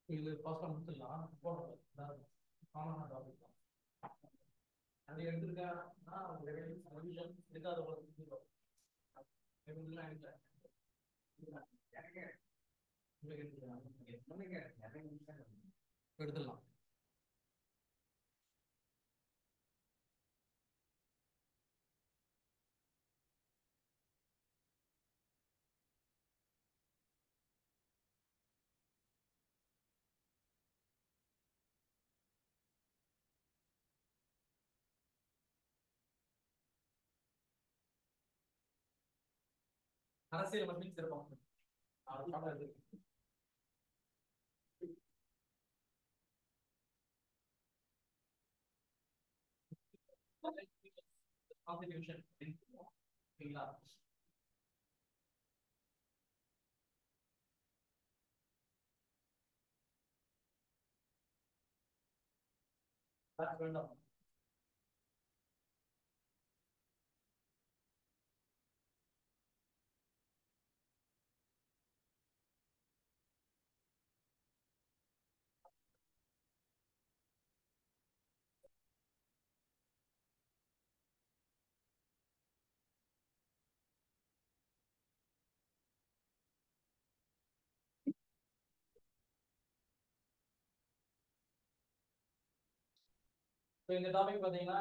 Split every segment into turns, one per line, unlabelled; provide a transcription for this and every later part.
இது பாஸ்டா முடிச்சிடலாம். காமனான டாபிக் தான். அது எடுத்திருக்கேன்னா சொல்யூஷன் இருக்காத எடுத்துடலாம். அரசியல் மட்டும் சிறப்பாக கான்ஸ்டிடியூஷன் சரிங்களா? வேண்டாம். இந்த டாபிக் பார்த்தீங்கன்னா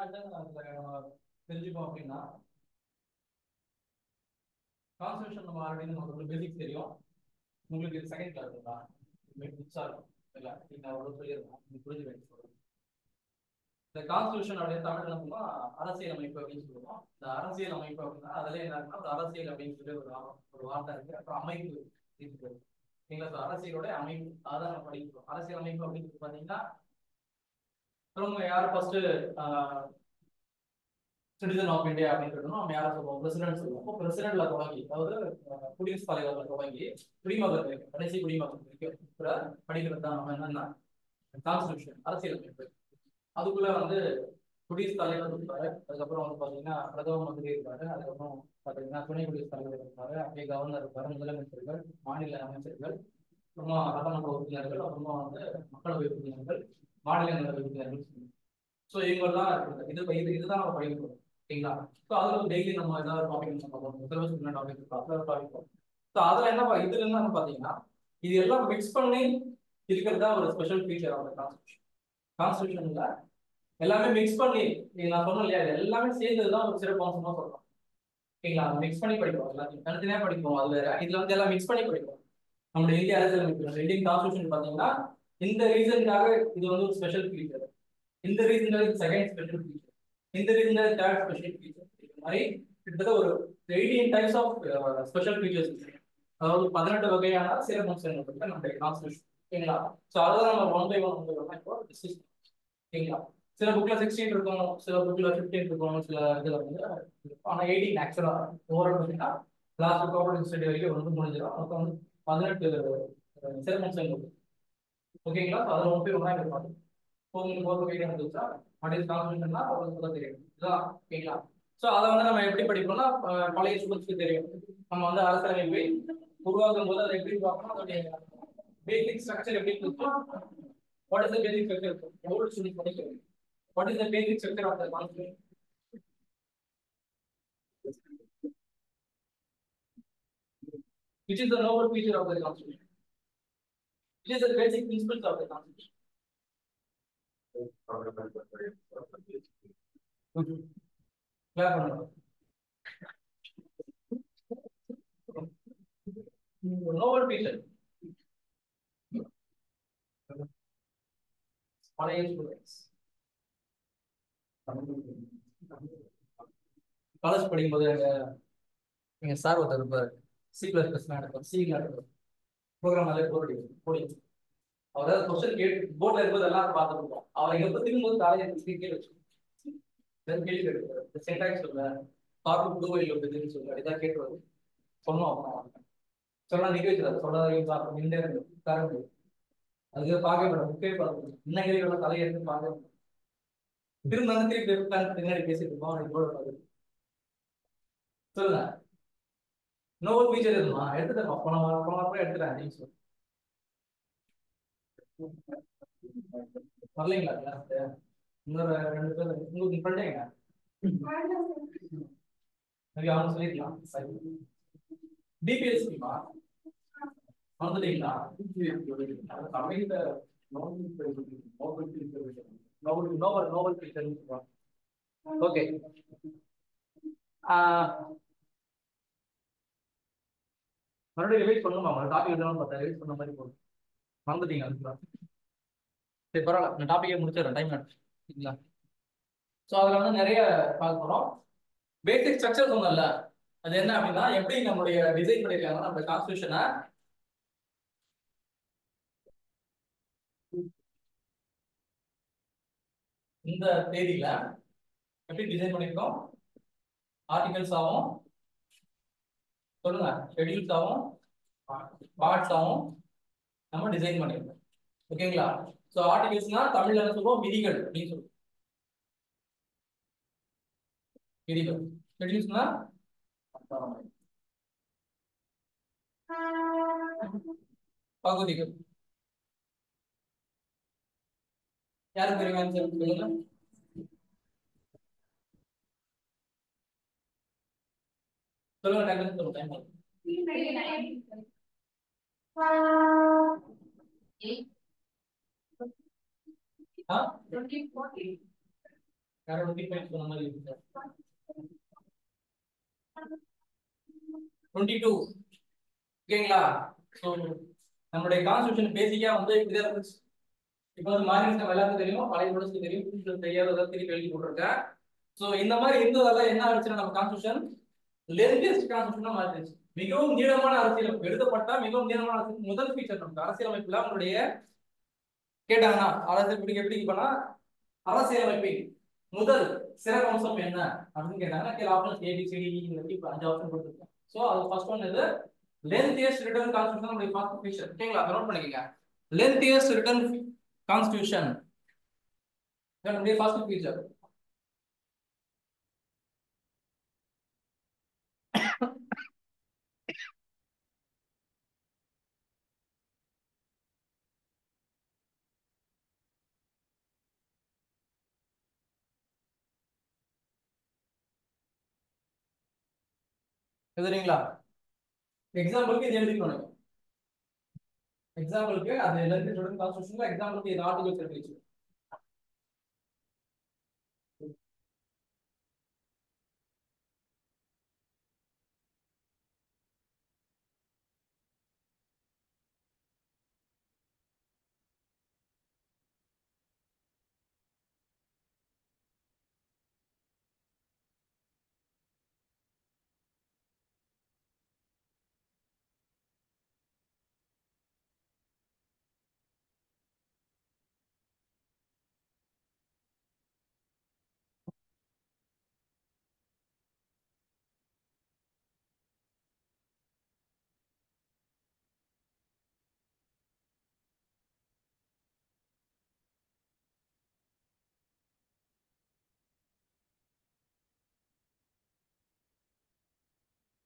தெரிஞ்சுப்போம் அப்படின்னா கான்ஸ்டியூஷன் நம்ம ஆல்ரெடி நமக்கு பேசிக்ஸ் தெரியும். உங்களுக்கு இது செகண்ட் கிளாஸ் தான் புதுசாக இருக்கும் இல்லை நீங்கள் அவ்வளோ சொல்லியிருக்கோம் நீங்கள் புரிஞ்சு சொல்லுங்கள். இந்த கான்ஸ்டியூஷன் அப்படின்னு தமிழ் நம்ம அரசியல் அமைப்பு அப்படின்னு சொல்லுவோம். இந்த அரசியல் அமைப்பு அப்படின்னா அதுல என்ன இருக்குன்னா அந்த அரசியல் அப்படின்னு சொல்லி ஒரு வார்த்தை இருக்கு. அப்புறம் அமைப்பு இருக்கு. நீங்களா அரசியலோட அமைப்பு அதான் நம்ம படிக்கிறோம். அரசியல் அமைப்பு அப்படின்னு பார்த்தீங்கன்னா யார் ஃபர்ஸ்ட் சிட்டிசன் ஆஃப் இந்தியா அப்படின்னு நம்ம யாரை சொல்லுவோம்? பிரசிடென்ட் சொல்லுவோம். இப்போ பிரசிடென்ட்ல தொடங்கி அதாவது குடியரசுத் தலைவர்ல தொடங்கி குடிமகன் வரைக்கும் கடைசி குடிமகன் வரைக்கும் படிக்கிறது தான் நம்ம என்னன்னா கான்ஸ்டியூஷன் அரசியல் அமைப்பு. அதுக்குள்ள வந்து குடியரசுத் தலைவர் இருப்பாரு. அதுக்கப்புறம் வந்து பாத்தீங்கன்னா பிரதம மந்திரி இருப்பாரு. அதுக்கப்புறம் பாத்தீங்கன்னா துணை குடியரசுத் தலைவர் இருப்பாரு. அப்படியே கவர்னர் இருப்பாரு. முதலமைச்சர்கள், மாநில அமைச்சர்கள், அப்புறமா சட்டமன்ற உறுப்பினர்கள், அப்புறமா வந்து மக்களவை உறுப்பினர்கள், மாநிலங்களவை உறுப்பினர்கள். ஸோ இவங்கெல்லாம் இதுதான் நம்ம படிக்கிறோம். சரிங்களா? ஸோ அதுல டெய்லி நம்ம ஏதாவது டாபிக் சிலபஸ் என்ன டாபிக் இருக்கோ அதில் டாபிக். ஸோ அதுல என்ன இதுல என்னன்னு பாத்தீங்கன்னா இது எல்லாம் மிக்ஸ் பண்ணி இருக்கிறது தான் ஒரு ஸ்பெஷல் ஃபீச்சர் ஆஃப் கான்ஸ்டியூஷன். கான்ஸ்டியூஷன்ல எல்லாமே மிக்ஸ் பண்ணி நான் சொன்னேன் இல்லையா, எல்லாமே சேர்ந்ததுதான் ஒரு சிறப்பு அம்சமா சொல்றோம். ஓகேங்களா? மிக்ஸ் பண்ணி படிப்போம், எல்லாத்தையும் தனித்தனியா படிப்போம். அது வேற, இதுல வந்து எல்லாம் மிக்ஸ் பண்ணி படிப்போம். நம்மளுடைய இந்திய அரசியலமைப்பு இந்தியன் கான்ஸ்டியூஷன் பாத்தீங்கன்னா இந்த ரீசனுக்காக இது வந்து ஒரு ஸ்பெஷல் ஃபீச்சர், இந்த ரீசனுக்காக இது செகண்ட் ஸ்பெஷல் ஃபீச்சர், இந்த ரீசனுக்காக தேர்ட் ஸ்பெஷல் ஃபீச்சர். இது மாதிரி கிட்டத்தட்ட ஒரு 18 டைப்ஸ் ஆஃப் ஸ்பெஷல் ஃபீச்சர்ஸ். அதாவது 18 வகையான சிறப்பு அம்சங்கள் நம்மளுடைய கான்ஸ்டியூஷன். ஓகேங்களா? ஸோ அதான் நம்ம ஒன் பை ஒன் இப்போ டிஸ்கஸ். ஓகேங்களா? சில புக்ல 16 இருக்கும், சில புக்ல 15 இருக்கும், சில இதுல வந்து ஆனா 18 ஆக்சுவலா ஓவரால் பார்த்தீங்கன்னா லாஸ்ட் கோஆபரேட்டிவ் ஸ்டடி வரைக்கும் வந்து முடிஞ்சிடும். மொத்தம் வந்து 18 சிறப்பம்சங்கள். ஓகேங்களா? அதில் ஒன்று ஒன்றா இருப்பாங்க. உங்களுக்கு ஒரு கைடு இருந்துச்சா மடியில் கான்ஸ்டியூஷன்னா சொல்ல தெரியும் இதுதான். ஓகேங்களா? ஸோ அதை வந்து நம்ம எப்படி படிப்போம்னா பழைய ஸ்டூடெண்ட்ஸ்க்கு தெரியும். நம்ம வந்து அரசியலமைப்பை உருவாக்கும் போது அதை எப்படி பார்க்கணும், அதோடைய பேசிக் ஸ்ட்ரக்சர் எப்படி இருக்கும், what is the basic structure, எவ்வளவு சொல்லி படிக்கிறோம். What is the basic structure of the constitution? Which is the noble feature of the constitution? Which is the basic principles of the constitution? Noble feature. Age students college படிக்கும்போது எங்க sir ஒருத்தர் இருப்பாரு, C++ நடக்கும், C நடக்கும், program நிறைய boarding. அவர் ஏதாவது question கேட்டு போர்ட்ல இருக்கும்போது எல்லாம் பார்த்துருப்போம். அவர் எங்க பத்திக்கும் போது காலேஜ் கேள்வி வச்சு கேள்வி கேட்டு சென்டாக்ஸ் சொல்ல பார்த்து புதுவையில் இருக்குதுன்னு சொல்ல ஏதாவது கேட்டு சொன்னோம். சொன்னா நிக்க வச்சுருக்காரு, சொல்லாத நின்று காரணம் அதுக்கு பார்க்க மாட்டோம், முக்கிய பார்க்கணும். இன்னும் கேள்வி தலையெடுத்து பார்க்க திரும்ப திருப்பி பின்னாடி பேசிட்டு இருப்போம். சொல்லுங்க, இன்னொரு ஃபீச்சர் இருக்குமா? எடுத்துட்டேன், போன வாரம் எடுத்துட்டேன் அப்படின்னு சொல்லி வரலைங்களா? இன்னொரு 2 பேர் உங்களுக்கு ஃப்ரெண்டுங்க அவங்க சொல்லிருக்கலாம். டிபிஎஸ் வந்துட்டீங்களா? Nobel feature. ஓகே, மறுபடியும் ரிவைஸ் பண்ணுமா? டாபிக் எதுவும் பார்த்தா ரிவைஸ் பண்ண மாதிரி போதும். மறந்துட்டீங்க அதுக்குதான். சரி பரவாயில்ல, நான் டாபிக்கே முடிச்சிடறேன், டைம் ஆச்சுங்களா? ஸோ அதில் வந்து நிறைய பார்க்க போகிறோம். பேசிக் ஸ்ட்ரக்சர் சொன்னல, அது என்ன அப்படின்னா எப்படி நம்மளுடைய டிசைன் பண்ணிருக்காங்க நம்ம கான்ஸ்டியூஷனை. இந்த தேதியில எப்படி டிசைன் பண்ணிருக்கோம்? ஆர்டிகல்ஸ் ஆகும், சொல்லுங்க, ஷெட்யூல்ஸ் ஆகும், பார்ட்ஸ் ஆகும் நம்ம டிசைன் பண்ணிருக்கோம். ஓகேங்களா? ஸோ ஆர்டிகல்ஸ்னா தமிழ்ல என்ன சொல்லுவோம்? விதிகள் அப்படின்னு சொல்லுவோம். விதிகள். ஷெட்யூல்ஸ்னா பகுதிகள். யாருக்கு தெரியும் ஆன்சர் சொல்லுங்க. சொல்லுங்க, டைம் சொல்லுங்க, டைம் ஆகுது. யாரோ 25 சொன்ன மாதிரி இருக்கு சார். 22. ஓகேங்களா? ஸோ நம்மளுடைய கான்ஸ்டியூஷன் பேசிக்கா வந்து இப்படிதான் இருந்துச்சு. இப்போ வந்து மாறி நம்ம எல்லாருக்கும் தெரியும், பழைய பொழுது தெரியும், புதுசு தெரியாத திருப்பி எழுதி போட்டிருக்கேன். ஸோ இந்த மாதிரி இருந்ததெல்லாம் என்ன ஆச்சுன்னா நம்ம கான்ஸ்டியூஷன் லென்தியஸ்ட் கான்ஸ்டியூஷனா மாறிடுச்சு. மிகவும் நீளமான அரசியலமைப்பு எழுதப்பட்ட மிகவும் நீளமான அரசியல் முதல் ஃபீச்சர் நமக்கு அரசியலமைப்புல உங்களுடைய கேட்டாங்கன்னா அரசியல் எப்படி பண்ணா அரசியலமைப்பின் முதல் சிறப்பம்சம் என்ன அப்படின்னு கேட்டாங்கன்னா கீழே ஆப்ஷன்ஸ் ABCD இப்போ 5 ஆப்ஷன் கொடுத்துருக்கேன். ஸோ அது ஃபர்ஸ்ட் ஒன் இது லென்தியஸ்ட் ரிட்டன் கான்ஸ்டியூஷன் நம்மளுடைய ஃபர்ஸ்ட் ஃபீச்சர். ஓகேங்களா? நோட் பண்ணிக்கங்க, லென்தியஸ்ட் ரிட்டன் கான்ஸ்டியூஷன் நம்மளுடைய ஃபர்ஸ்ட் ஃபீச்சர். எழுதுறீங்களா? எக்ஸாம்பிளுக்கு இது எழுதிக்கணும். எக்ஸாம்பிளுக்கு அது லென்தியஸ்ட் ரிட்டன் கான்ஸ்டியூஷன்ல எக்ஸாம்பிளுக்கு இது ஆர்டிகல்ஸ் எழுதிச்சு.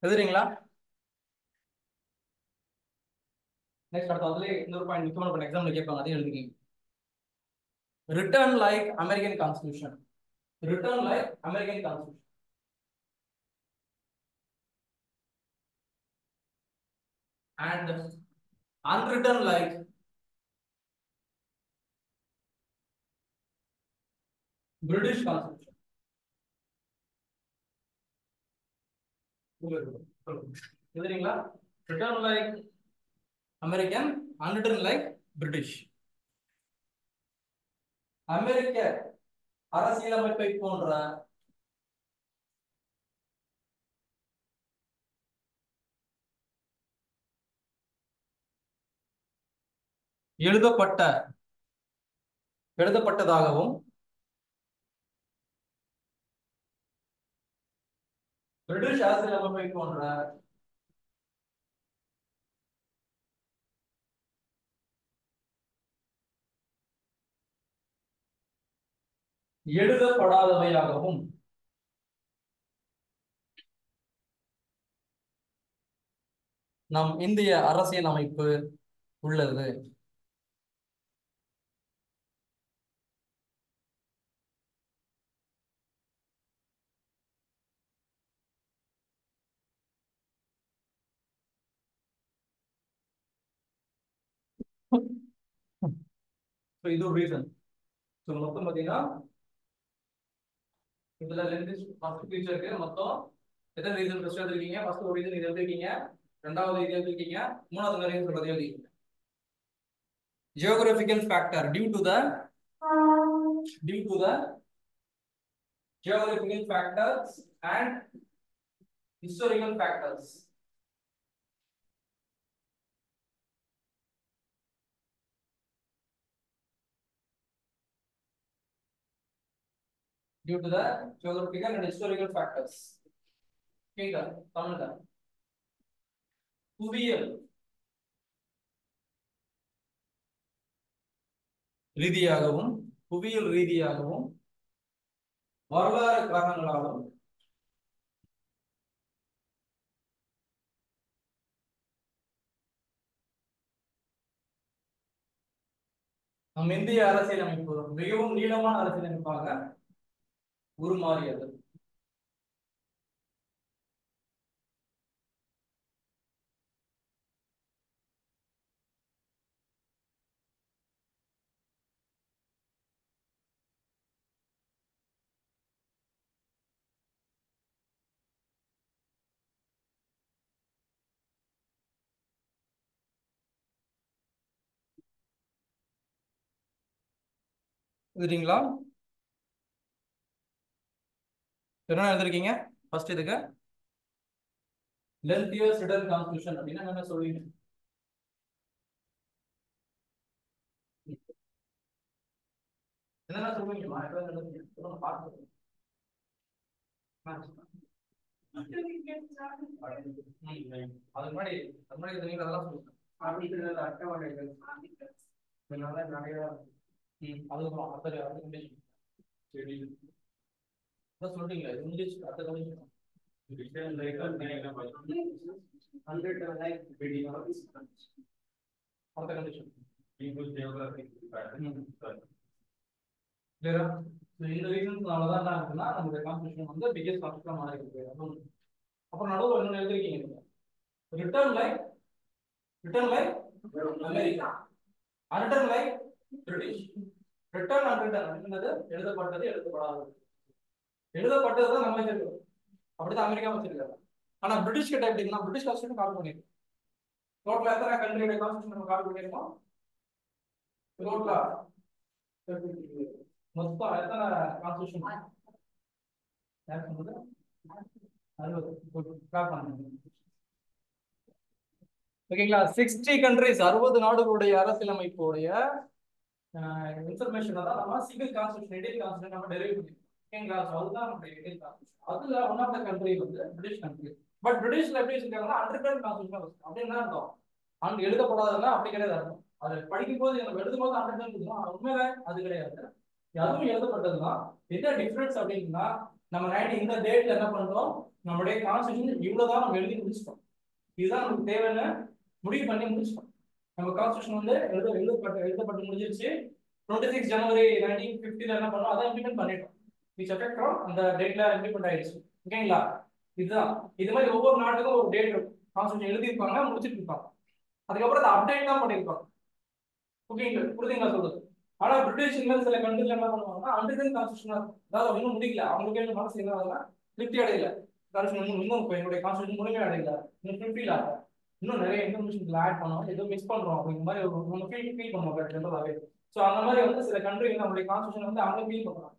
எழுதுறீங்களா? நெக்ஸ்ட் அடுத்து அதுல இன்னொரு பாயிண்ட் முக்கியமான பாயிண்ட் எக்ஸாம்ல கேட்பாங்க, அதையும் எழுதிக்கீங்க. Written like American constitution. Written like American constitution and unwritten like British constitution. எழுதுறீங்களா? Written like American, unwritten like British. அமெரிக்க அரசியலமைப்பை போன்ற எழுதப்பட்டதாகவும் பிரிட்டிஷ் அரசியலமைப்பை போன்ற எழுதப்படாதவையாகவும் நம் இந்திய அரசியலமைப்பு உள்ளது. இது ஒரு ரீசன். மொத்தம் பாத்தீங்கன்னா இதுல ரெண்டு ஃபர்ஸ்ட் ஃபீச்சருக்கு மொத்தம் எத்தனை ரீசன் ஃபர்ஸ்ட் எடுத்துருக்கீங்க? ஃபர்ஸ்ட் ஒரு ரீசன் இது எடுத்துருக்கீங்க, ரெண்டாவது இது எடுத்துருக்கீங்க, மூணாவது ரீசன் சொல்றதை எழுதிக்கீங்க. Geographical factor due to the geographical factors and historical factors. Due to the geographical and historical factors. ठीक है, தமிழ்ல புவியியல் ரீதியாகவும் புவியியல் ரீதியாகவும் வரலாறு காரணங்களாலும் நம் இந்திய அரசியலமைப்பு மிகவும் நீளமான அரசியலமைப்பாக உருமாறியது. எழுதிட்டீங்களா? என்ன எழுதிருக்கீங்க? ஃபர்ஸ்ட் இதுக்கு lengthiest written constitution அப்படின்னா என்ன சொல்லுவீங்க? என்னென்ன சொல்லுவீங்கம்மா? சொல்லுங்க பார்த்து. அது முன்னாடி நீங்க அதெல்லாம் சொல்லுங்க. அட்டவணைகள் நிறைய அதுக்கப்புறம் சொல்றீங்களா? இங்கிலீஷ் அடுத்த கவனிக்கணும். அடுத்த கண்டிஷன் கிளியரா? இந்த ரீசன்ஸ்னாலதான் என்ன இருக்குன்னா நம்மளுடைய கான்ஸ்டிடியூஷன் வந்து பிகெஸ்ட் கான்ஸ்டிடியூஷன் மாறி இருக்கு. அப்புறம் நடுவில் என்ன எழுதிருக்கீங்க? Written like America, unwritten like British. Written unwritten என்னது? எழுதப்பட்டது எழுதப்படாதது. எழுதப்பட்டது தான் நம்ம வச்சிருக்கோம், அப்படிதான் அமெரிக்கா வச்சிருக்காங்க. ஆனா பிரிட்டிஷ் கிட்ட எப்படின்னா பிரிட்டிஷ் கான்ஸ்டிடியூஷன் காப்பி பண்ணிருக்கோம். டோட்டலா எத்தனை கண்ட்ரியோட கான்ஸ்டிடியூஷன் நம்ம காப்பி பண்ணிருக்கோம்? டோட்டலா மொத்தம் எத்தனை கான்ஸ்டிடியூஷன்? யார் சொன்னது? 60. ஓகேங்களா? 60 கண்ட்ரிஸ், 60 நாடுகளுடைய அரசியலமைப்புடைய இன்ஃபர்மேஷன் தான் நம்ம சிங்கிள் கான்ஸ்டிடியூஷன், இந்தியன் கான்ஸ்டிடியூஷன் நம்ம டெரைவ் பண்ணிருக்கோம். ஓகேங்களா? அதுதான் நம்ம இந்தியன் கான்ஸ்டிடியூஷன். அதுல ஒன் ஆஃப் த கண்ட்ரி வந்து பிரிட்டிஷ் கண்ட்ரி. பட் பிரிட்டிஷ்ல எப்படி வச்சிருக்காங்கன்னா அன்ரிட்டன் கான்ஸ்டிடியூஷன் அப்படின்னு அர்த்தம். அங்க எழுதப்படாததுன்னா அப்படி கிடையாது அர்த்தம். அது படிக்கும் போது நம்ம எழுதும் போது அன்ரிட்டன் கொடுக்கணும், உண்மையில அது கிடையாது. அதுவும் எழுதப்பட்டதுதான். என்ன டிஃபரன்ஸ் அப்படின்னா நம்ம இந்த டேட்ல என்ன பண்றோம்? நம்மளுடைய கான்ஸ்டிடியூஷன் இவ்வளவுதான் நம்ம எழுதி முடிச்சிட்டோம். இதுதான் நமக்கு தேவைன்னு முடிவு பண்ணி முடிச்சிட்டோம். நம்ம கான்ஸ்டிடியூஷன் வந்து எழுதப்பட்டு முடிஞ்சிருச்சு. 26 ஜனவரி 1950 என்ன பண்ணோம்? அதை இம்ப்ளிமெண்ட் பண்ணிட்டோம். அந்த டேட்ல இம்ப்ளிமெண்ட் ஆயிடுச்சு. ஓகேங்களா? இதுதான். இது மாதிரி ஒவ்வொரு நாட்டுக்கும் ஒரு டேட் கான்ஸ்டிடியூஷன் எழுதியிருப்பாங்க, முடிச்சிட்டு இருப்பாங்க. அதுக்கப்புறம் அதை அப்டேட் தான் பண்ணியிருப்பாங்க. ஓகேங்களா? புரியுதுங்களா சொல்றது? ஆனா பிரிட்டிஷ் சில கண்ட்ரில என்ன பண்ணுவாங்கன்னா அன்ரிட்டன் கான்ஸ்டிடியூஷன், அதாவது இன்னும் முடிக்கல, அவங்களுக்கு மனசு என்ன ஆகுதுன்னா திருப்தி அடையல. இன்னும் என்னுடைய கான்ஸ்டிடியூஷன் முழுமையாக அடையல, இன்னும் ஃபுல்ஃபில் ஆகல, இன்னும் நிறைய இன்ஃபர்மேஷன் ஆட் பண்ணுவோம், ஏதோ மிஸ் பண்றோம் அப்படிங்கிற மாதிரி ஒரு ஃபீல் பண்ணுவாங்க ஜெனரலாகவே. ஸோ அந்த மாதிரி வந்து சில கண்ட்ரி வந்து நம்மளுடைய கான்ஸ்டியூஷன் வந்து அவங்க ஃபீல் பண்ணுறாங்க,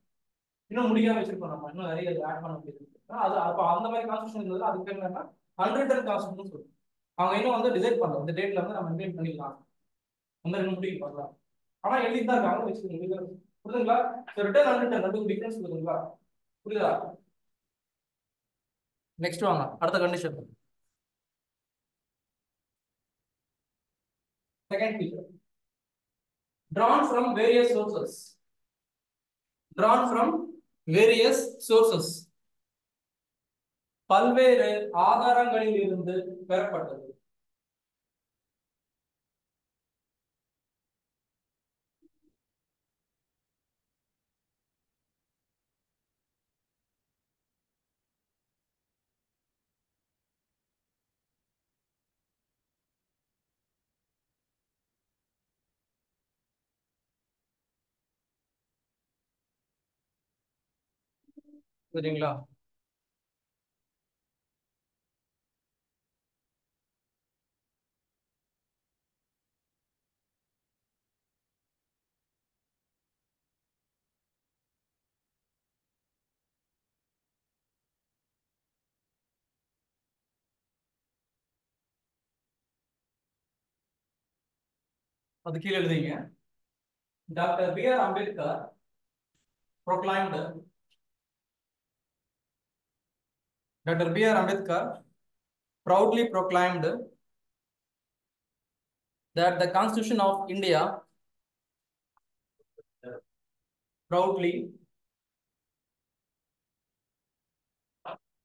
இன்னும் முடியாம வச்சிருக்கோம், நம்ம இன்னும் நிறைய ஆட் பண்ண முடியுது. அது அப்போ அந்த மாதிரி கான்ஸ்டியூஷன் இருந்தது, அதுக்கு பேர் என்னன்னா அன்ரிட்டன் கான்ஸ்டியூஷன் சொல்லுவோம். அவங்க இன்னும் வந்து டிசைட் பண்ணலாம், இந்த டேட்ல வந்து நம்ம இம்ப்ளிமெண்ட் பண்ணிக்கலாம், அந்த ரெண்டு முடிவு பண்ணலாம். ஆனா எழுதி தான் இருக்காங்க, வச்சுக்கோங்க. புரியுதுங்களா? ரிட்டன் அன்ரிட்டன் ரெண்டுக்கும் டிஃபரன்ஸ் புரியுதுங்களா? புரியுதா? நெக்ஸ்ட் வாங்க, அடுத்த condition. Second feature, drawn from various sources. Drawn from various sources. பல்வேறு ஆதாரங்களில் இருந்து பெறப்பட்டது. சரிங்களா? அது கீழே எழுதிங்க. Doctor B.R. Ambedkar proclaimed Dr. B.R. Ambedkar proudly proclaimed that the Constitution of India proudly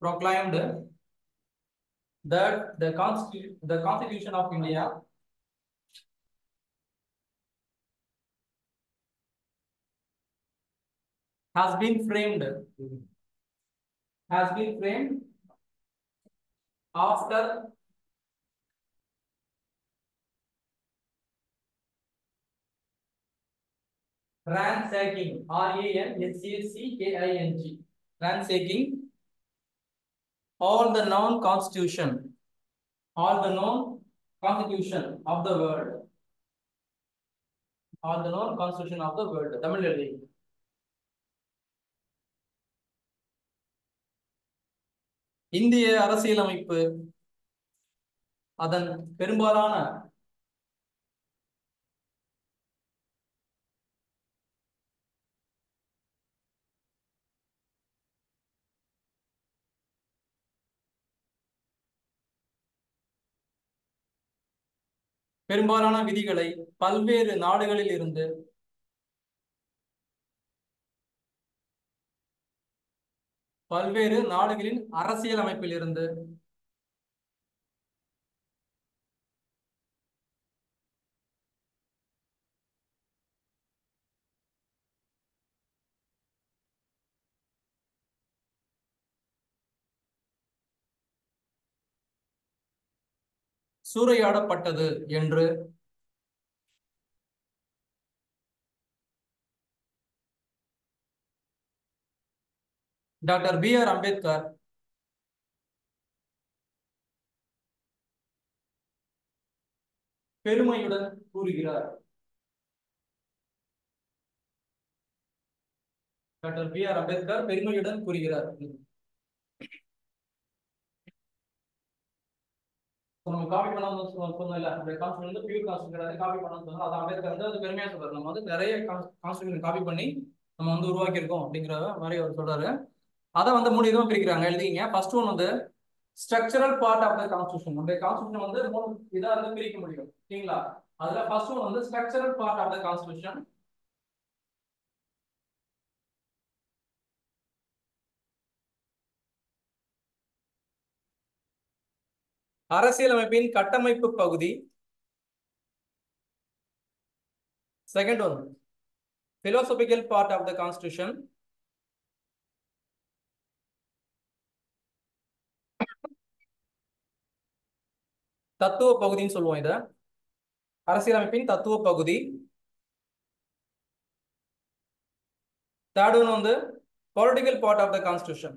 proclaimed that the Constitution of India has been framed after ransacking, RANSACKING, ransacking all the known constitution of the world, Tamil எழுதி. இந்திய அரசியலமைப்பு அதன் பெரும்பாலான விதிகளை பல்வேறு நாடுகளில் இருந்து பல்வேறு நாடுகளின் அரசியலமைப்பில் இருந்து சூறையாடப்பட்டது என்று டாக்டர் B.R. அம்பேத்கர் பெருமையுடன் கூறுகிறார். Doctor B.R. அம்பேத்கர் பெருமையுடன் கூறுகிறார். நம்ம காப்பி பண்ண சொன்னோம் இல்ல, அந்த கான்ஸ்டியூஷன் வந்து பியூர் கான்ஸ்டியூஷன் கிடையாது, காப்பி பண்ண சொன்னோம். அது அம்பேத்கர் வந்து அது பெருமையா சொல்றாரு, நம்ம வந்து நிறைய கான்ஸ்டியூஷன் காப்பி பண்ணி நம்ம வந்து உருவாக்கி இருக்கோம் அப்படிங்கிற மாதிரி அவர் சொல்றாரு. அதை வந்து 3 இதுவும் பிரிக்கிறாங்க, எழுதிங்க. ஃபர்ஸ்ட் ஒன் வந்து structural part of the constitution. நம்ம கான்ஸ்டியூஷன் வந்து 3 இதா வந்து பிரிக்க முடியும், சரிங்களா? அதுல ஃபர்ஸ்ட் ஒன் வந்து structural part of the constitution. அரசியலமைப்பின் கட்டமைப்பு பகுதி. Second one philosophical part of the constitution. தத்துவ பகுதின்னு சொல்லுவோம் இத, அரசியலமைப்பின் தத்துவ பகுதி. தேர்ட் ஒன் வந்து political part of the constitution.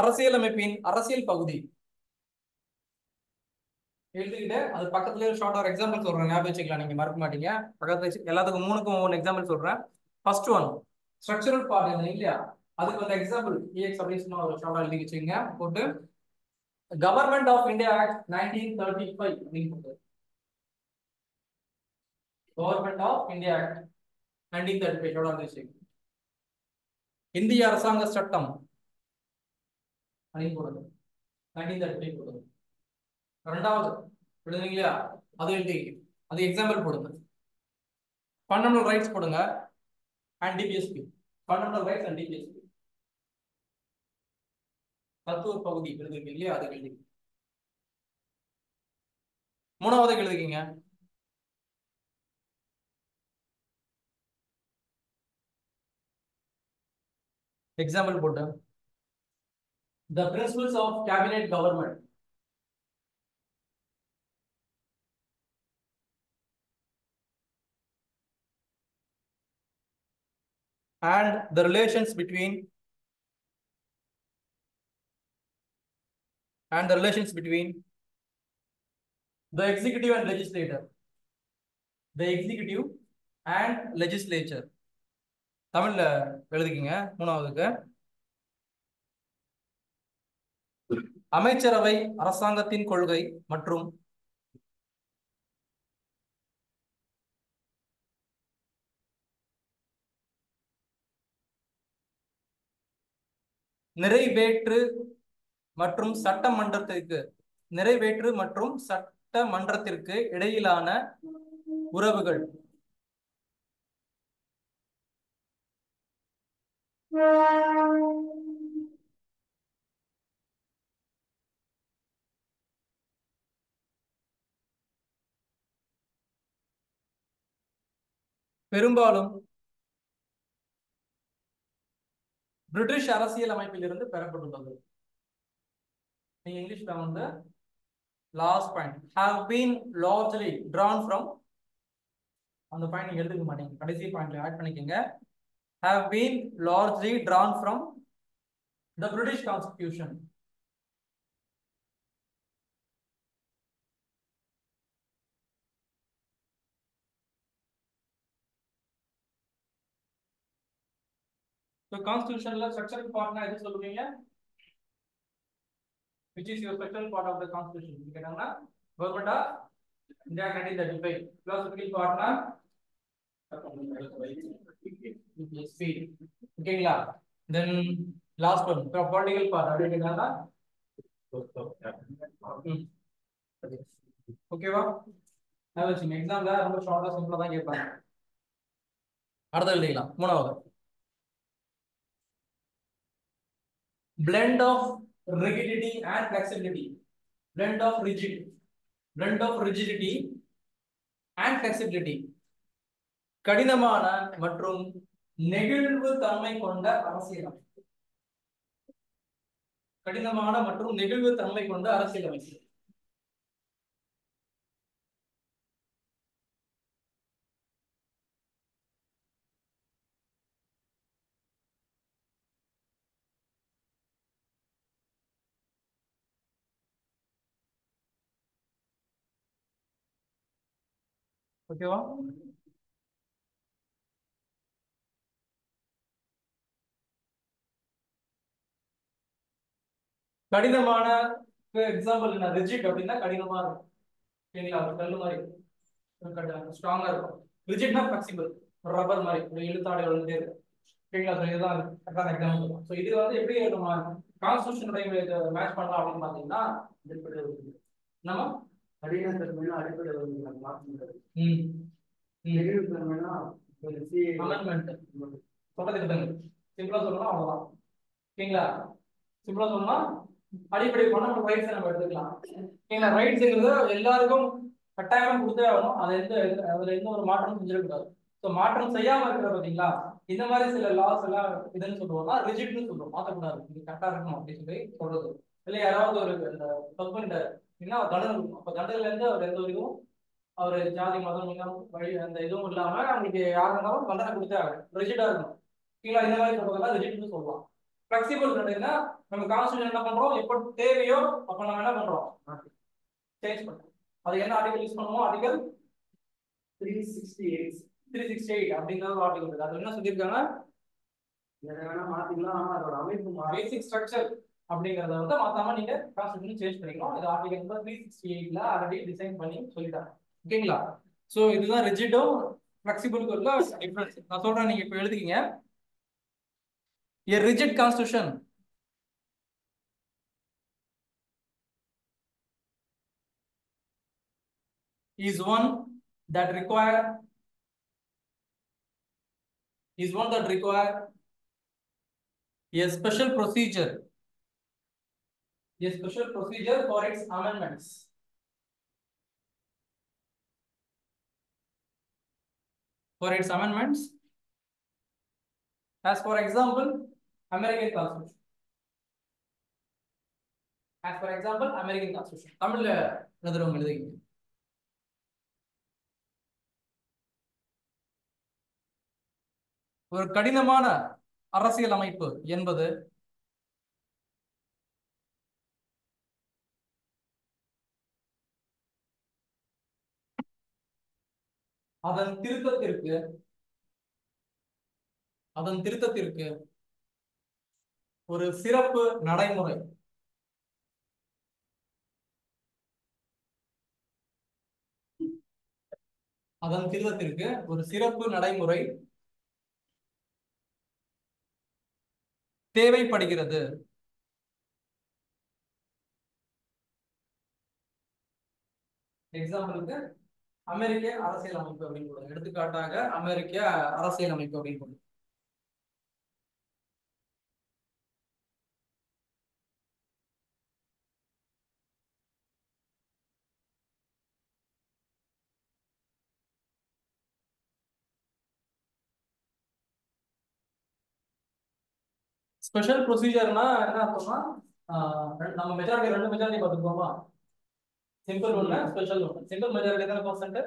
அரசியலமைப்பின் அரசியல் பகுதி. எழுதிக்கிட்டு அது பக்கத்துலயே ஒரு ஷார்ட் ஒரு எக்ஸாம்பிள் சொல்றேன், ஞாபகம் வச்சுக்கலாம், நீங்க மறக்க மாட்டீங்க. பக்கத்துல எல்லாத்துக்கும் மூணுக்கும் ஒவ்வொரு எக்ஸாம்பிள் சொல்றேன். ஃபர்ஸ்ட் ஒன் ஸ்ட்ரக்சரல் பார்ட் இல்லையா, அதுக்கு வந்து எக்ஸாம்பிள் EX அப்படின்னு சும்மா ஒரு ஷார்ட்டா எழுதி வச்சுங்க போட்டு கவர்மெண்ட் ஆஃப் இந்தியா ஆக்ட் 1935 அப்படின்னு போட்டு கவர்மெண்ட் ஆஃப் இந்தியா ஆக்ட் 1935 ஷார்ட்டா எழுதி இந்திய அரசாங்க சட்டம் அப்படின்னு போடுங்க 1935 போடுங்க. ரெண்டாவது எழுதுறீங்களா, அது எழுதி அது எக்ஸாம்பிள் போடுங்க. ஃபண்டமெண்டல் ரைட்ஸ் போடுங்க and DPSP, fundamental rights and DPSP தத்துவ பகுதி எழுதுறீங்க இல்லையா, அது எழுதி. மூணாவது எழுதுக்கீங்க எக்ஸாம்பிள் போட்டு the principles of cabinet government and the relations between the executive and legislator, the executive and legislature தமிழ்ல எழுதிக்கீங்க. மூணாவதுக்கு அமைச்சரவை அரசாங்கத்தின் கொள்கை மற்றும் நிறைவேற்று மற்றும் சட்டமன்றத்திற்கு இடையிலான உறவுகள். பெரும்பாலும் பிரிட்டிஷ் அரசியல் அமைப்பில் இருந்து பெறப்பட்டுள்ளது. நீங்க இங்கிலீஷ்ல வந்து last point have been largely drawn from, அந்த பாயிண்ட் நீங்க எழுதிக்க மாட்டீங்க, கடைசி பாயிண்ட்ல ஆட் பண்ணிக்கங்க. have been largely drawn from the British Constitution. So constitutionல structural part னா எது சொல்லுவீங்க? Which is your structural part of the constitution? நீங்க கேட்டாங்கன்னா government of India 1935. Philosophical part னா speed. ஓகேங்களா? Then last one political part அப்படி கேட்டாங்கன்னா ஓகேவா? நான் எக்ஸாம்ல ரொம்ப ஷார்ட்டா சிம்பிளா தான் கேட்பாங்க. அடுத்து எழுதிக்கலாம். மூணாவது blend of rigidity and flexibility, blend of rigidity and flexibility, கடினமான மற்றும் நெகிழ்வு தன்மை கொண்ட அரசியலமைப்பு, கடினமான மற்றும் நெகிழ்வு தன்மை கொண்ட அரசியலமைப்பு. ஓகேவா? கடினமான எக்ஸாம்பிள் என்ன, ரிஜிட் அப்படின்னா கடினமா இருக்கும். ஓகேங்களா? கல்லு மாதிரி ஸ்ட்ராங்கா இருக்கும். ரிஜிட்னா ஃபிளெக்சிபிள், ரப்பர் மாதிரி ஒரு இழுத்தாடைகள் வந்து இருக்கு. ஓகேங்களா? ஸோ இதுதான் கரெக்டான எக்ஸாம்பிள். ஸோ இது வந்து எப்படி நம்ம கான்ஸ்டியூஷனுடைய மேட்ச் பண்ணலாம் அப்படின்னு பார்த்தீங்கன்னா நம்ம கடின தன்மைனா அடிப்படை மாற்றம். நெகிழ்வு தன்மைனா அமெண்ட்மெண்ட் சட்டத்திட்டங்கள். சிம்பிளா சொல்லணும் அவ்வளவுதான். ஓகேங்களா? சிம்பிளா சொல்லணும்னா அடிப்படை ஃபண்டமெண்டல் ரைட்ஸ் நம்ம எடுத்துக்கலாம். ஓகேங்களா? ரைட்ஸ்ங்கிறது எல்லாருக்கும் கட்டாயமா கொடுத்தே ஆகணும். அதுல எந்த ஒரு மாற்றமும் செஞ்சிடக்கூடாது. ஸோ மாற்றம் செய்யாம இருக்கிற பார்த்தீங்களா, இந்த மாதிரி சில லாஸ் எல்லாம் இதுன்னு சொல்லுவோம்னா ரிஜிட்னு சொல்லுவோம். மாற்றக்கூடாது, இது கரெக்டா இருக்கணும் அப்படின்னு சொல்லி சொல்றது. இல்லை யாராவது ஒரு ஹஸ்பண்ட் என்ன தண்டனை இருக்கும், அப்போ தண்டனையில இருந்து அவர் எந்த ஒரு இதுவும் அவர் ஜாதி மதம் இனம் வழி அந்த இதுவும் இல்லாம அவங்களுக்கு யாரு இருந்தாலும் தண்டனை கொடுத்தே ஆகும், ரிஜிடா இருக்கணும். ஓகேங்களா? இந்த மாதிரி சொல்றதெல்லாம் ரிஜிட்னு சொல்லலாம். ஃபிளெக்சிபிள் நம்ம கான்ஸ்டியூஷன் என்ன பண்றோம், எப்போ தேவையோ அப்ப நம்ம என்ன பண்றோம், சேஞ்ச் பண்றோம். அது என்ன ஆர்டிகல் யூஸ் பண்ணுவோம்? ஆர்டிகல் 368 அப்படிங்கிற ஒரு ஆர்டிகல் இருக்கு. அது என்ன சொல்லியிருக்காங்க? மாத்திக்கலாம். அதோட அமைப்பு பேசிக் ஸ்ட்ரக்சர் அப்படிங்கறத வந்து மாத்தாம நீங்க கான்ஸ்டிடியூஷன் சேஞ்ச் பண்ணிக்கலாம். இது ஆர்டிகல் நம்பர் 368ல ஆல்ரெடி டிசைன் பண்ணி சொல்லிட்டாங்க. ஓகேங்களா? சோ இதுதான் ரிஜிடும் ஃபிளெக்சிபிளுக்கு உள்ள டிஃபரன்ஸ். நான் சொல்றேன், நீங்க இப்ப எழுதிக்கங்க. A rigid constitution is one that require a special procedure for its amendments. As for example, American Constitution. தமிழ்ல எழுதுறவங்க எழுதிங்க. ஒரு கடினமான அரசியல் அமைப்பு என்பது அதன் திருத்தத்திற்கு ஒரு சிறப்பு நடைமுறை தேவைப்படுகிறது. எக்ஸாம்பிளுக்கு அமெரிக்க அரசியல் அமைப்பு அப்படின்னு போடுங்க. எடுத்துக்காட்டாக அமெரிக்க அரசியல் அமைப்பு அப்படின்னு போடுங்க. ஸ்பெஷல் ப்ரொசீஜர்னா என்ன அர்த்தம்னா, நம்ம மெஜாரிட்டி 2 மெஜாரிட்டி பார்த்துக்கோமா? சிம்பிள் ஒன்று, ஸ்பெஷல் ஒன்று. சிம்பிள் மெஜாரிட்டி எத்தனை பர்சன்ட்?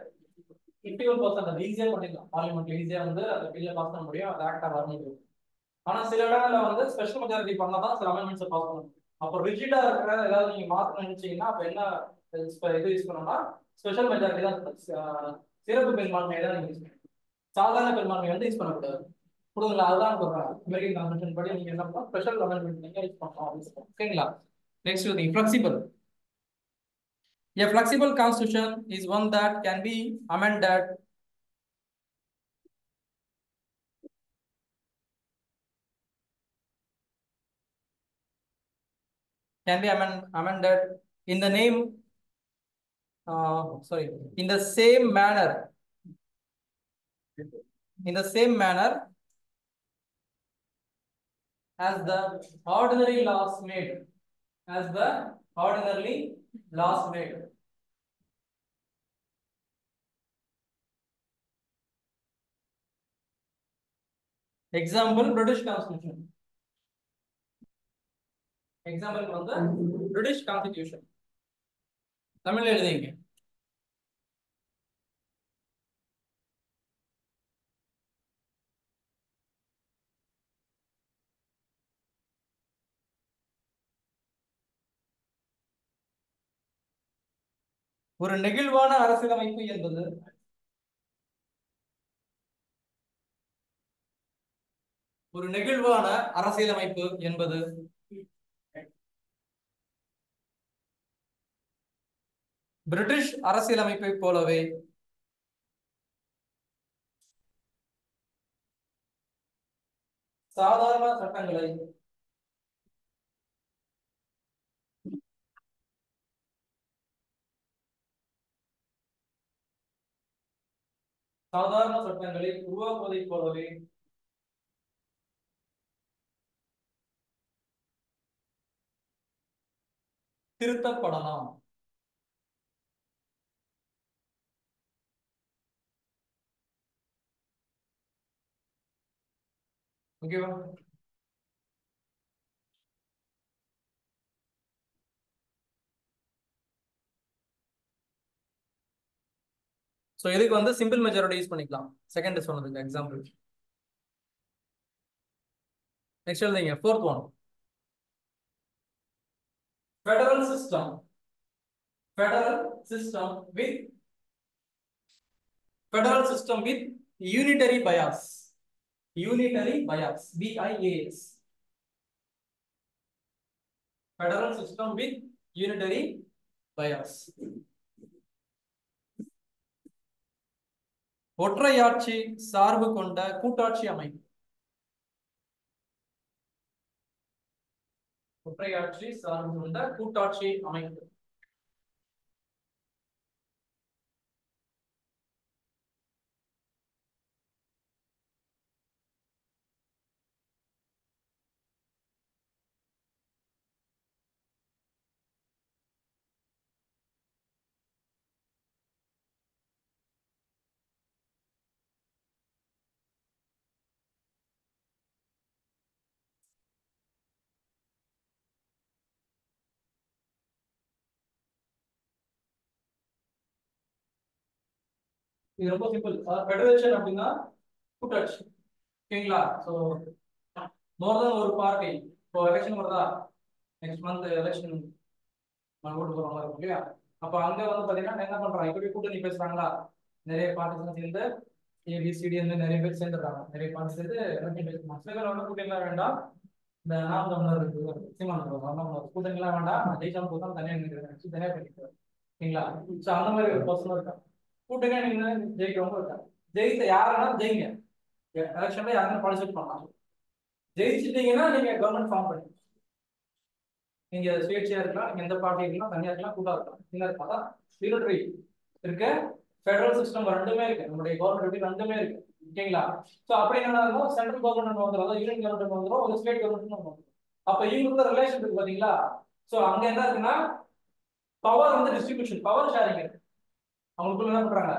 51%. அது ஈஸியா பண்ணிடலாம். பார்லிமெண்ட்ல ஈஸியா வந்து அந்த பில்ல பாஸ் பண்ண முடியும், அது ஆக்டா வர முடியும். ஆனா சில இடங்கள்ல வந்து ஸ்பெஷல் மெஜாரிட்டி பண்ணா தான் சில அமெண்ட்மெண்ட்ஸ் பாஸ் பண்ண முடியும். அப்போ ரிஜிடா இருக்கிற ஏதாவது நீங்க மாத்த நினைச்சீங்கன்னா அப்ப என்ன இது யூஸ் பண்ணணும்னா ஸ்பெஷல் மெஜாரிட்டி தான், சிறப்பு பெரும்பான்மையை தான் நீங்க யூஸ் பண்ணணும். சாதாரண பெரும்பான்மை வந்து யூஸ் பண்ணக்கூடாது. கொடுங்களா? அதுதான் சொல்றாங்க. அமெரிக்கன் கான்ஸ்டிடியூஷன் படி நீங்க என்ன பண்ணலாம்? ஸ்பெஷல் அமெண்ட்மெண்ட் நீங்க யூஸ் பண்ணலாம் அப்படின்னு சொல்லுவாங்க. ஓகேங்களா? நெக்ஸ்ட் வந்து flexible. A flexible constitution is one that can be amended in the name in the same manner as the ordinary laws made. Example, British Constitution. Example வந்து பிரிட்டிஷ் கான்ஸ்டிடியூஷன். தமிழ்ல எழுதிங்க. ஒரு நெகிழ்வான அரசியலமைப்பு என்பது பிரிட்டிஷ் அரசியலமைப்பை போலவே சாதாரண சட்டங்களை உருவாக்குவதைப் போலவே திருத்தப்படலாம். ஓகேவா? சோ இதுக்கு வந்து சிம்பிள் மெஜாரிட்டி யூஸ் பண்ணிக்கலாம். செகண்ட் சொன்னதுக்கு எக்ஸாம்பிள். நெக்ஸ்ட் எழுதிங்க. Fourth one, federal system. federal system with federal system with unitary bias. Unitary bias. BIAS. Federal system with unitary bias. ஒற்றையாட்சி சார்பு கொண்ட கூட்டாட்சி அமைப்பு. ஒற்றையாட்சி சார்பு கொண்ட கூட்டாட்சி அமைப்பு. இது ரொம்ப சிம்பிள். ஃபெடரேஷன் அப்படின்னா கூட்டாட்சி. ஓகேங்களா? ஸோ மோர் தென் ஒரு பார்ட்டி. இப்போ எலெக்ஷன் வருதா, நெக்ஸ்ட் மந்த் எலெக்ஷன் ஓட்டு போற மாதிரி இருக்கும் இல்லையா? அப்போ அங்க வந்து பாத்தீங்கன்னா என்ன பண்றாங்க, இப்படி கூட்டணி பேசுறாங்களா, நிறைய பார்ட்டிஸ் சேர்ந்து ஏபிசிடி வந்து நிறைய பேர் சேர்ந்துடுறாங்க. நிறைய பார்ட்டி சேர்ந்து எலெக்ஷன் பேசுறாங்க. சில பேர் வந்து கூட்டணி எல்லாம் வேண்டாம், இந்த நாம் தமிழர் இருக்கு, சீமான் கூட்டணி எல்லாம் வேண்டாம், நான் ஜெயிச்சாலும் போதும் தனியாக நினைக்கிறேன், தனியாக பண்ணிக்கிறேன். ஓகேங்களா? ஸோ அந்த மாதிரி ஒரு பர்சன் இருக்காங்க. கூட்டணியா நீங்க ஜெயிக்கிறவங்க இருக்காங்க. ஜெயித்த யாருன்னா ஜெயிங்க, எலெக்ஷன்ல யாருன்னு பார்ட்டிசிபேட் பண்ணலாம். ஜெயிச்சிட்டீங்கன்னா நீங்க கவர்மெண்ட் ஃபார்ம் பண்ணி நீங்க சுயேட்சையா இருக்கலாம், நீங்க எந்த பார்ட்டி இருக்கலாம், தனியா இருக்கலாம், கூட்டா இருக்கலாம். என்ன இருக்கா யூனிட்டரி இருக்கு, ஃபெடரல் சிஸ்டம் ரெண்டுமே இருக்கு, நம்மளுடைய கவர்மெண்ட் ரெண்டுமே இருக்கு. ஓகேங்களா? ஸோ அப்படி என்ன சென்ட்ரல் கவர்மெண்ட் வந்துடும், அதாவது யூனியன் கவர்மெண்ட் வந்துடும், ஒரு ஸ்டேட் கவர்மெண்ட் வந்துடும். அப்ப இவங்களுக்கு ரிலேஷன் இருக்கு பாத்தீங்களா? ஸோ அங்க என்ன இருக்குன்னா பவர் வந்து டிஸ்ட்ரிபியூஷன், பவர் ஷேரிங் இருக்கு. அவங்களுக்குள்ள என்ன பண்றாங்க,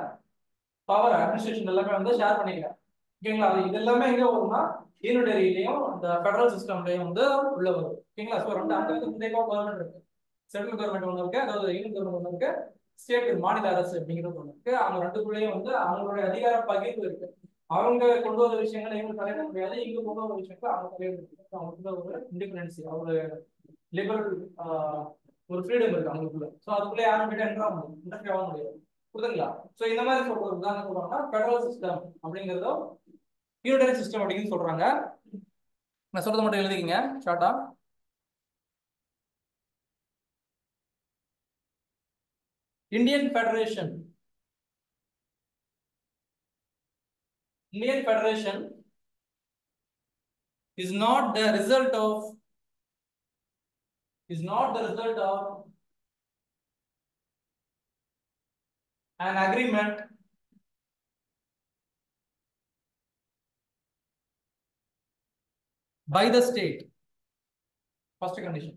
பவர் அட்மினிஸ்ட்ரேஷன் எல்லாமே வந்து ஷேர் பண்ணிக்கிறாங்க. ஓகேங்களா? அது இது எல்லாமே எங்க வரும்னா யூனிட்டரியிலையும் இந்த ஃபெடரல் சிஸ்டம்லயும் வந்து உள்ள வரும். ஓகேங்களா? ஸோ ரெண்டு அங்க வந்து இந்த கவர்மெண்ட் இருக்கு, சென்ட்ரல் கவர்மெண்ட் ஒன்று இருக்கு, அதாவது யூனியன் கவர்மெண்ட் ஒன்று இருக்கு, ஸ்டேட் மாநில அரசு அப்படிங்கிறது ஒன்று இருக்கு. அவங்க ரெண்டுக்குள்ளேயும் வந்து அவங்களுடைய அதிகார பகிர்வு இருக்கு. அவங்க கொண்டு வர விஷயங்களை இவங்க தலையிட முடியாது, இங்க கொண்டு வர விஷயங்களை அவங்க தலையிட முடியாது. அவங்களுக்குள்ள ஒரு இண்டிபெண்டன்சி, ஒரு லிபரல் ஒரு ஃப்ரீடம் இருக்கு அவங்களுக்குள்ள. ஸோ அதுக்குள்ள யாரும் கிட்ட என்ட்ரு ஆக முடியும், இன்டர்ஃபியர் ஆக முடியாது. புரியுதுங்களா? ஸோ இந்த மாதிரி சொல்றது தான் என்ன சொல்றாங்கன்னா ஃபெடரல் சிஸ்டம் அப்படிங்கிறதோ யூனிட்டரி சிஸ்டம் அப்படின்னு சொல்றாங்க. நான் சொல்றது மட்டும் எழுதிக்கங்க ஷார்ட்டா. Indian federation, Indian Federation is not the result of an agreement by the state. First condition.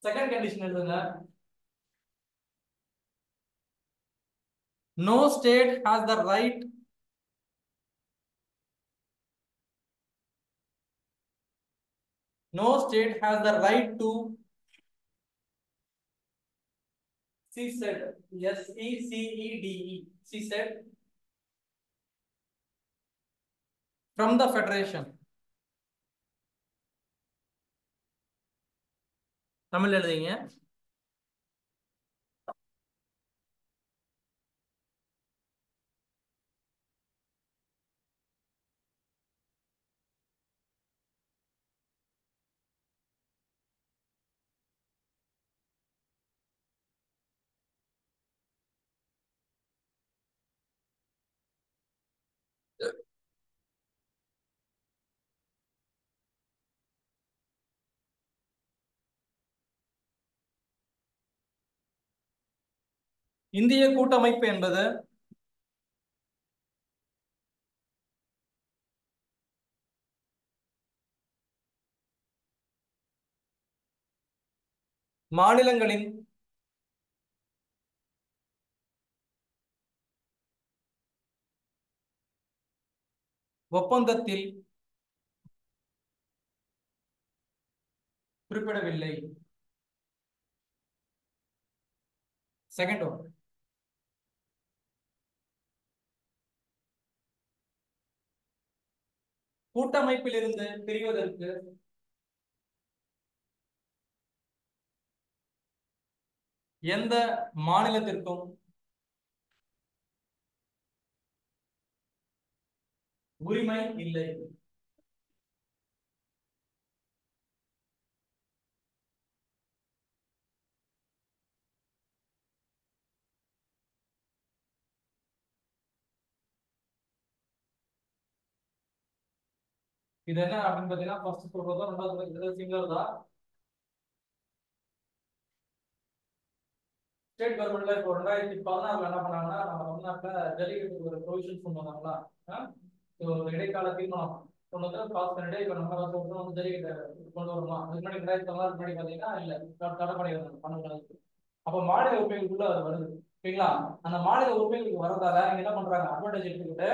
Second condition is no state has the right to secede, secede from the federation. Tamil எழுதிங்க. இந்திய கூட்டமைப்பு என்பது மாநிலங்களின் ஒப்பந்தத்தில் குறிப்பிடவில்லை. செகண்ட் ஒன், கூட்டமைப்பிலிருந்து பிரிவதற்கு எந்த மாநிலத்திற்கும் உரிமை இல்லை. இது என்ன அப்படின்னு பாத்தீங்கன்னா ஃபர்ஸ்ட் சொல்றதா ரெண்டாவது சிங்கர் தான். ஸ்டேட் கவர்மெண்ட்ல இப்போ 2016 என்ன பண்ணாங்கன்னா நம்ம தமிழ்நாட்டுல டெலிகேட் ஒரு ப்ரொவிஷன்ஸ் கொண்டு வந்தாங்களா. இடைக்கால தீர்மானம் கொண்டு வந்து பாஸ் பண்ணிட்டு இப்போ நம்ம வருஷம் வந்து டெலிகேட் கொண்டு வரணும். அதுக்கு முன்னாடி 2016 முன்னாடி பாத்தீங்கன்னா இல்ல தடை பண்ணிடுறாங்க பண்ணக்கூடாது. அப்ப மாநில உரிமைகளுக்குள்ள அது வருது. ஓகேங்களா? அந்த மாநில உரிமைகளுக்கு வரதால நீங்க என்ன பண்றாங்க அட்வான்டேஜ் எடுத்துக்கிட்டு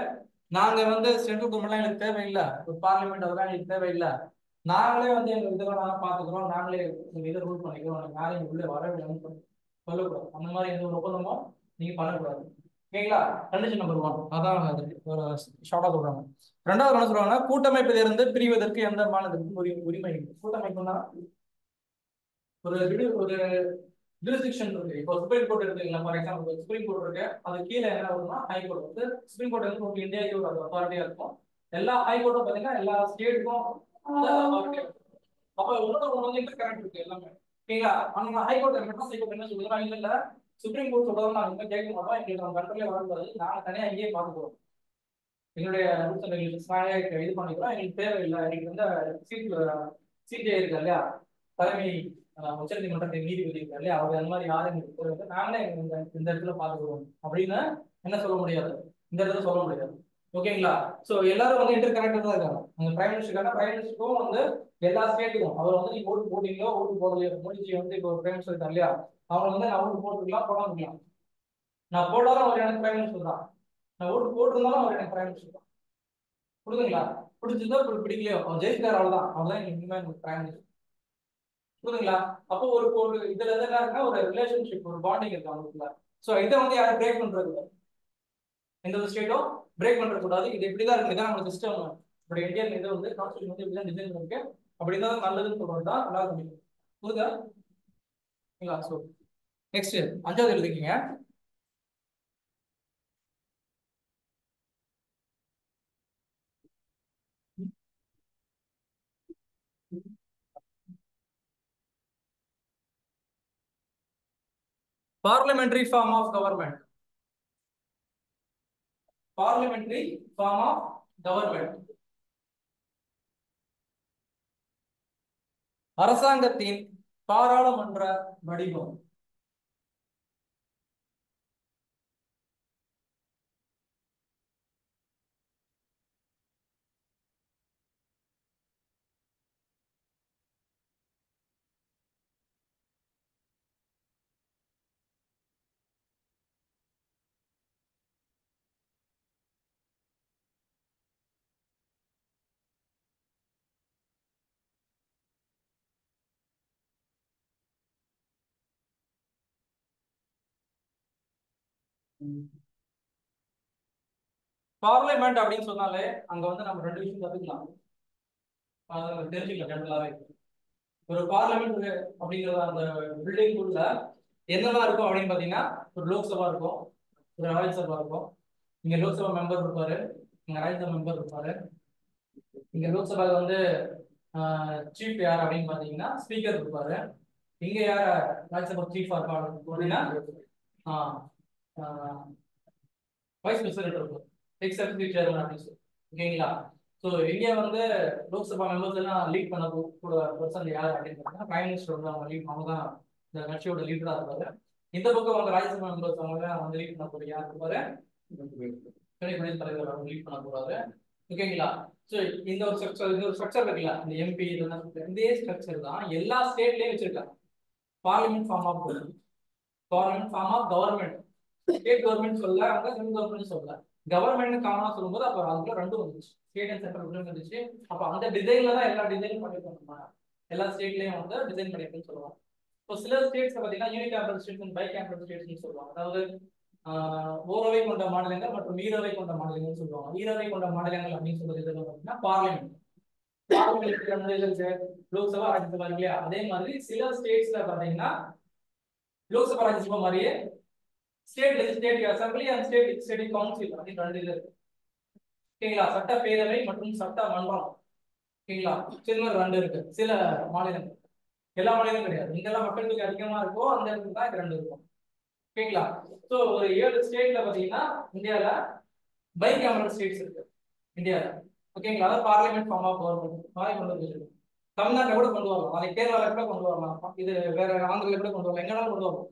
நாங்க வந்து சென்ட்ரல் கவர்மெண்ட்லாம் எங்களுக்கு தேவையில்லை, ஒரு பார்லிமெண்ட் அதெல்லாம் எங்களுக்கு தேவையில்லை, நாங்களே வந்து எங்க இதெல்லாம் நாங்க பாத்துக்கிறோம், நாங்களே இதை ரூல் பண்ணிக்கிறோம், யாரையும் உள்ள வரவில்லைன்னு சொல்லக்கூடாது. அந்த மாதிரி எந்த ஒரு ஒப்பந்தமும் நீங்க பண்ணக்கூடாது. ஓகேங்களா? கண்டிஷன் நம்பர் 1 அதான் அது ஒரு ஷார்ட்டா சொல்றாங்க. ரெண்டாவது என்ன சொல்றாங்கன்னா கூட்டமைப்பிலிருந்து பிரிவதற்கு எந்த மாநிலத்திற்கும் உரிமை இல்லை. கூட்டமைப்புனா ஒரு ஒரு ஜூரிஸ்டிக்ஷன் இருக்கு. இப்போ சுப்ரீம் கோர்ட் இருக்குங்களா, ஃபார் எக்ஸாம்பிள் சுப்ரீம் கோர்ட் இருக்கு, அது கீழே என்ன வரும்னா ஹை கோர்ட் வந்து சுப்ரீம் கோர்ட் வந்து உங்களுக்கு இந்தியாவுக்கு ஒரு அத்தாரிட்டியா இருக்கும். எல்லா ஹை கோர்ட்டும் பாத்தீங்கன்னா எல்லா ஸ்டேட்டுக்கும் அத்தாரிட்டியா இருக்கும். அப்ப ஒன்று வந்து இன்டர் கனெக்ட் இருக்கு எல்லாமே. ஓகேங்களா? ஆனா high court Madras high court என்ன சொல்லுறாங்க, இல்ல இல்ல சுப்ரீம் கோர்ட் சொல்றோம் நாங்க இங்க கேட்க மாட்டோம், எங்களுக்கு நம்ம கண்ட்ரோலே வரக்கூடாது, நாங்க தனியா இங்கேயே பார்த்துக்கிறோம், எங்களுடைய ரூல்ஸ் அண்ட் ரெகுலேஷன்ஸ் இது பண்ணிக்கிறோம், எங்களுக்கு தேவையில்லை, எங்களுக்கு வந்து சிஜே இருக்கு இல்லையா, தலைமை உச்சநீதிமன்றத்தின் நீதிபதி இருக்கு இல்லையா, அவர் அந்த மாதிரி யாரும் எங்களுக்கு தேவையில்லை, நாங்களே இந்த இடத்துல பார்த்துக்கிறோம் அப்படின்னு என்ன சொல்ல முடியாது, இந்த இடத்துல சொல்ல முடியாது. ஓகேங்களா? சோ எல்லாரும் வந்து இன்டர் கனெக்டட் தான் இருக்காங்க. அந்த பிரைம் மினிஸ்டருக்கும் வந்து எல்லா ஸ்டேட்டுக்கும் அவர் வந்து நீங்க ஓட்டு போட்டீங்களோ ஓட்டு போடலையோ, மோடிஜி வந்து இப்போ பிரைம் மினிஸ்டர் இருக்காங்க இல்லையா, அவங்க வந்து நான் ஓட்டு போட்டுக்கலாம் போட முடியும், நான் போடாலும் அவர் எனக்கு பிரைம் மினிஸ்டர் தான், நான் ஓட்டு போட்டிருந்தாலும் அவர் எனக்கு பிரைம் மினிஸ்டர் தான். புரியுதுங்களா? பிடிச்சதோ பிடிக்கலையோ அவர் ஜெயிச்சிட்டார், அவ்வளவுதான், அவர்தான் இனிமே பிரைம் மினிஸ்டர். புரியுதுங்களா? அப்போ ஒரு ஒரு இதுல இருந்து என்ன இருக்குன்னா ஒரு ரிலேஷன்ஷிப், ஒரு பாண்டிங் இருக்கு அவங்களுக்குள்ள. சோ இதை வந்து யாரும் பிரேக் பண்றது, எந்த ஒரு ஸ்டேட்டும் பிரேக் பண்ற கூடாது. இது இப்படிதான் இருக்கு, இதான் நம்ம சிஸ்டம், இப்படி இந்தியன் இது வந்து கான்ஸ்டியூஷன் வந்து இப்படிதான் டிசைன் இருக்கு, அப்படிதான் நல்லதுன்னு சொல்றது தான் நல்லா இருக்கும். புரியுதா? சோ நெக்ஸ்ட் அஞ்சாவது எழுதிக்கீங்க. Parliamentary form of government. Parliamentary form of government அரசாங்கத்தின் பாராளுமன்ற வடிவம். பார்லிமெண்ட் அப்படின்னு சொன்னாலே அங்க வந்து நம்ம ரெண்டு விஷயம் கத்துக்கலாம், தெரிஞ்சுக்கலாம் ஜெனரலாவே. ஒரு பார்லிமெண்ட் அப்படிங்கிற அந்த பில்டிங் உள்ள என்னெல்லாம் இருக்கும் அப்படின்னு பாத்தீங்கன்னா ஒரு லோக்சபா இருக்கும், ஒரு ராஜ்யசபா இருக்கும். இங்க லோக்சபா மெம்பர் இருப்பாரு, இங்க ராஜ்யசபா மெம்பர் இருப்பாரு. இங்க லோக்சபா வந்து சீஃப் யார் அப்படின்னு பாத்தீங்கன்னா ஸ்பீக்கர் இருப்பாரு. இங்க யார ராஜ்யசபா சீஃபா இருப்பாரு அப்படின்னா வைஸ் பிரசிடென்ட் இருக்கும், எக்ஸிகியூட்டிவ் சேர்மன் அப்படின்னு சொல்லி. ஓகேங்களா? ஸோ இந்தியா வந்து லோக்சபா மெம்பர்ஸ் எல்லாம் லீட் பண்ண கூட பர்சன் யார் அப்படின்னு பார்த்தீங்கன்னா பிரைம் மினிஸ்டர் வந்து அவங்க லீட், அவங்க தான் இந்த கட்சியோட லீடரா இருப்பாரு. இந்த பக்கம் அவங்க ராஜ்யசபா மெம்பர்ஸ் அவங்க வந்து லீட் பண்ண போற யார் இருப்பாரு, துணை குடியரசுத் தலைவர் அவங்க லீட் பண்ண போறாரு. ஓகேங்களா? ஸோ இந்த ஒரு ஸ்ட்ரக்சர், இந்த ஒரு ஸ்ட்ரக்சர் இருக்குல்ல, இந்த எம்பி இதெல்லாம் இதே ஸ்ட்ரக்சர் தான் எல்லா ஸ்டேட்லயும் வச்சிருக்காங்க. Parliament form of government. State government சொல்ல, அவங்க சென்ட்ரல் கவர்மெண்ட் சொல்ல, கவர்மெண்ட் காமனா சொல்லும்போது அப்ப அதுக்குள்ள ரெண்டும் வந்துச்சு, ஸ்டேட் அண்ட் சென்ட்ரல் வந்துச்சு. அப்ப அந்த டிசைன்ல தான் எல்லா டிசைன் பண்ணிருக்காங்க, எல்லா ஸ்டேட்லயும் வந்து டிசைன் பண்ணிருக்குன்னு சொல்லுவாங்க. இப்போ சில ஸ்டேட்ஸ் பாத்தீங்கன்னா unicameral states, bicameral states சொல்லுவாங்க. அதாவது ஓரவை கொண்ட மாநிலங்கள் மற்றும் ஈரவை கொண்ட மாநிலங்கள் சொல்லுவாங்க. ஈரவை கொண்ட மாநிலங்கள் அப்படின்னு சொல்றது எதுன்னு பாத்தீங்கன்னா பார்லிமெண்ட். பார்லிமெண்ட் லோக்சபா ராஜ்யசபா இல்லையா, அதே மாதிரி சில ஸ்டேட்ஸ்ல பாத்தீங்கன்னா லோக்சபா ராஜ்யசபா மாதிரியே state legislative assembly and state legislative council அப்படின்னு 2 இது இருக்கு. ஓகேங்களா? சட்டப்பேரவை மற்றும் சட்ட மன்றம். ஓகேங்களா? சில 2 இருக்கு சில மாநிலங்கள், எல்லா மாநிலங்களும் கிடையாது. எங்கெல்லாம் மக்கள் தொகை அதிகமா இருக்கோ அந்த இடத்துல தான் 2 இருக்கும். ஓகேங்களா? ஸோ ஒரு 7 ஸ்டேட்ல பாத்தீங்கன்னா இந்தியால பைகேமரல் ஸ்டேட்ஸ் இருக்கு இந்தியால. ஓகேங்களா? அதாவது பார்லிமெண்ட் ஃபார்ம் ஆஃப் கவர்மெண்ட் மாதிரி கொண்டு வந்து தமிழ்நாட்டில் கூட கொண்டு வரலாம், நாளைக்கு கேரளால கூட கொண்டு வரலாம், இது வேற ஆந்திரில கூட கொண்டு வரலாம், எங்கனாலும் கொண்டு வரலாம்.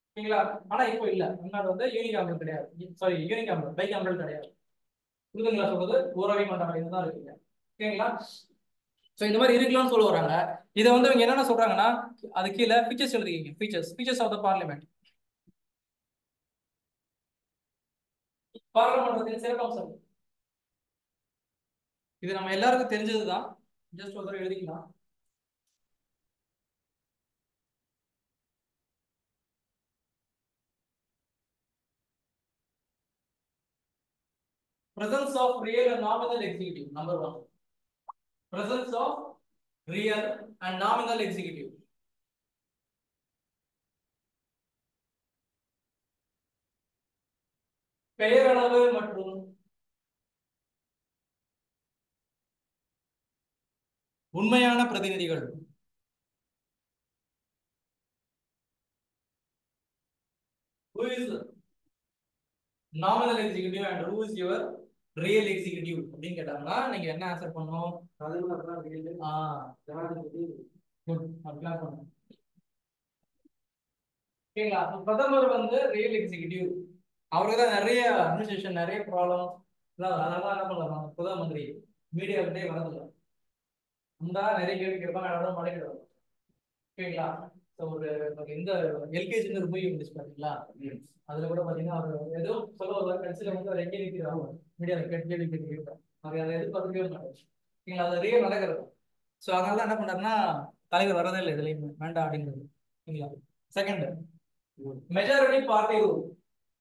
ஓகேங்களா? ஆனா இப்போ இல்ல, தமிழ்நாடு வந்து யூனிகாமரல் கிடையாது, சாரி யூனிகாமரல் பைகேமரல் கிடையாது. புரிதுங்களா சொல்றது? ஓரவை மன்றம் தான் இருக்குங்க. ஓகேங்களா? சோ இந்த மாதிரி இருக்கலாம்னு சொல்ல வராங்க. இதை வந்து இவங்க என்னென்ன சொல்றாங்கன்னா, அது கீழே ஃபீச்சர்ஸ் எழுதிக்கிங்க. Features of the parliament. பாராளுமன்றத்தின் சிறப்பம்சம் இது நம்ம எல்லாருக்கும் தெரிஞ்சதுதான், ஜஸ்ட் ஒரு தடவை எழுதிக்கலாம். Presence of real and nominal executive, number 1. Presence of real and nominal executive. பெயரளவு மற்றும் உண்மையான பிரதிநிதிகள். Who is nominal executive and who is your real executive அப்படின்னு கேட்டாங்கன்னா நீங்க என்ன ஆன்சர் பண்ணணும்? ஓகேங்களா? பிரதமர் வந்து ரியல் எக்ஸிகியூட்டிவ், அவருக்கு தான் நிறைய அட்மினிஸ்ட்ரேஷன் நிறைய ப்ராப்ளம். அதனால என்ன பண்ணலாம், பிரதம மந்திரி மீடியா கிட்டே வரதில்லை, வந்தா நிறைய கேள்வி கேட்பாங்க, அதோட மடைக்கிடுவாங்க. ஓகேங்களா? ஸோ ஒரு இந்த எல்கேஜி ஒரு மூவி வந்துச்சு பாத்தீங்களா, அதுல கூட பாத்தீங்கன்னா அவர் ஏதோ சொல்ல வருவார், கடைசியில வந்து அவர் எங்கே நிற்கிறாங்க மீடியாவில் கேள்வி கேட்கிறார், அவர் அதை எதிர்பார்க்கவே மாட்டார். ஓகேங்களா? அது ரியல் நடக்கிறது. ஸோ அதனால தான் என்ன பண்ணாருன்னா தலைவர் வரதே இல்லை இதுலையுமே வேண்டாம் அப்படிங்கிறது. ஓகேங்களா? Second, majority party rule.